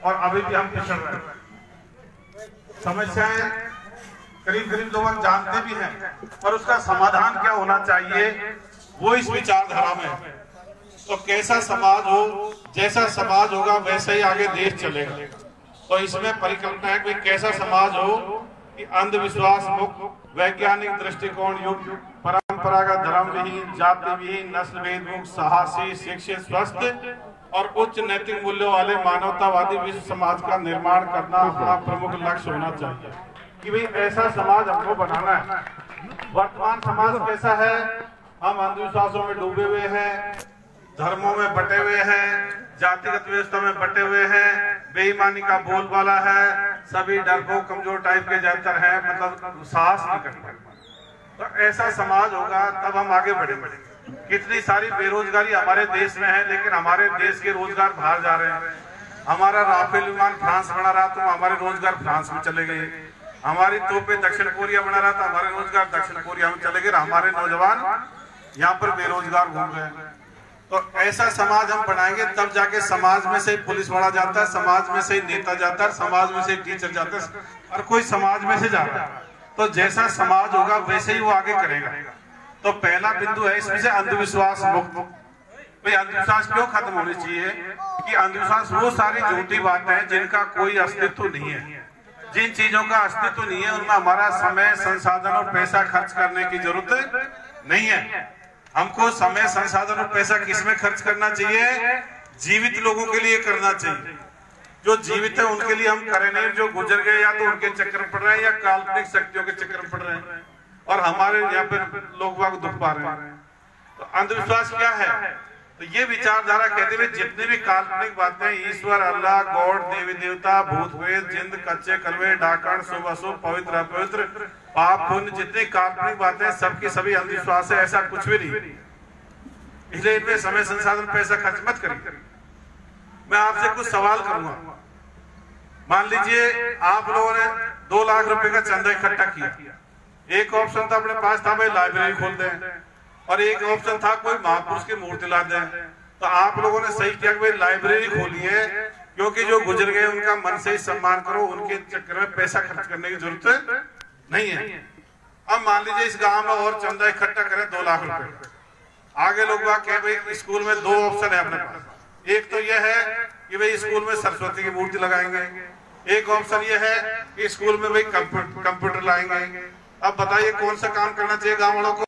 और अभी भी हम पिछड़ रहे हैं। समस्याएं करीब करीब लोग जानते भी हैं, पर उसका समाधान क्या होना चाहिए वो इस विचारधारा में है। तो कैसा समाज हो, जैसा समाज होगा वैसे ही आगे देश चलेगा। तो इसमें परिकल्पना है कि कैसा समाज हो कि अंधविश्वास मुक्त, वैज्ञानिक दृष्टिकोण युक्त, परंपरागत धर्म विहीन, जाति विहीन, नस्ल भेद मुक्त, साहसी, शिक्षित, स्वस्थ और उच्च नैतिक मूल्यों वाले मानवतावादी विश्व समाज का निर्माण करना अपना प्रमुख लक्ष्य होना चाहिए। कि भाई ऐसा समाज हमको बनाना है। वर्तमान समाज कैसा है? हम अंधविश्वासों में डूबे हुए हैं, धर्मों में बटे हुए हैं, जातिगत व्यवस्था में बटे हुए हैं, बेईमानी का बोलबाला है, सभी डरपोक कमजोर टाइप के ज्यादातर है, मतलब साहस नहीं करते। तो ऐसा समाज होगा तब हम आगे बढ़ेंगे। कितनी सारी बेरोजगारी हमारे देश में है, लेकिन हमारे देश के रोजगार बाहर जा रहे हैं। हमारा राफेल विमान फ्रांस बना रहा तो हमारे रोजगार फ्रांस में चले गए। हमारी तोपें दक्षिण कोरिया बना रहा था, हमारे रोजगार दक्षिण कोरिया में चले गए। हमारे नौजवान यहाँ पर बेरोजगार घूम रहे हैं। तो ऐसा समाज हम बनाएंगे तब जाके समाज में से पुलिस वाला जाता है, समाज में से नेता जाता है, समाज में से टीचर जाता है, और कोई समाज में से जाता है। तो जैसा समाज होगा वैसे ही वो आगे करेगा। तो पहला बिंदु है इसमें से अंधविश्वास मुक्त। भाई अंधविश्वास क्यों खत्म होनी चाहिए? कि अंधविश्वास वो सारी झूठी बातें हैं जिनका कोई अस्तित्व नहीं है। जिन चीजों का अस्तित्व नहीं है उनमें हमारा समय, संसाधन और पैसा खर्च करने की जरूरत नहीं है। हमको समय, संसाधन और पैसा किसमें खर्च करना चाहिए? जीवित लोगों के लिए करना चाहिए। जो जीवित है उनके लिए हम करें नहीं, जो गुजर गए या तो उनके चक्कर पड़ रहे हैं या काल्पनिक शक्तियों के चक्कर पड़ रहे हैं, और हमारे यहाँ पे लोग बाग दुख पा रहे हैं। तो अंधविश्वास क्या है? तो ये विचारधारा कहते हुए जितनी भी काल्पनिक बातें, ईश्वर, अल्लाह, गॉड, देवी देवता, भूत प्रेत, जिंद, कच्चे कलवे, डाकण, शुभ अशुभ, पवित्र अपवित्र, पाप पुण्य, जितनी काल्पनिक बातें सबकी सभी अंधविश्वास है। ऐसा कुछ भी नहीं। इसलिए इनमें समय, संसाधन, पैसा खर्च मत करिए। मैं आपसे कुछ सवाल करूंगा। मान लीजिए आप लोगों ने 2 लाख रुपए का चंदा इकट्ठा किया। एक ऑप्शन था अपने पास था भाई लाइब्रेरी खोल दें, और एक ऑप्शन था कोई महापुरुष की मूर्ति ला दें। तो आप लोगों ने सही किया कि भाई लाइब्रेरी खोली है, क्योंकि जो गुजर गए उनका मन से ही सम्मान करो, उनके चक्कर में पैसा खर्च करने की जरूरत नहीं है। अब मान लीजिए इस गांव में और चंदा इकट्ठा करें 2 लाख रुपए। आगे लोग कहे भाई स्कूल में 2 ऑप्शन है अपने पास। एक तो यह है कि भाई स्कूल में सरस्वती की मूर्ति लगाएंगे, एक ऑप्शन यह है कि स्कूल में भाई कंप्यूटर लाएंगे। अब बताइए कौन सा काम करना चाहिए गाँव वालों को?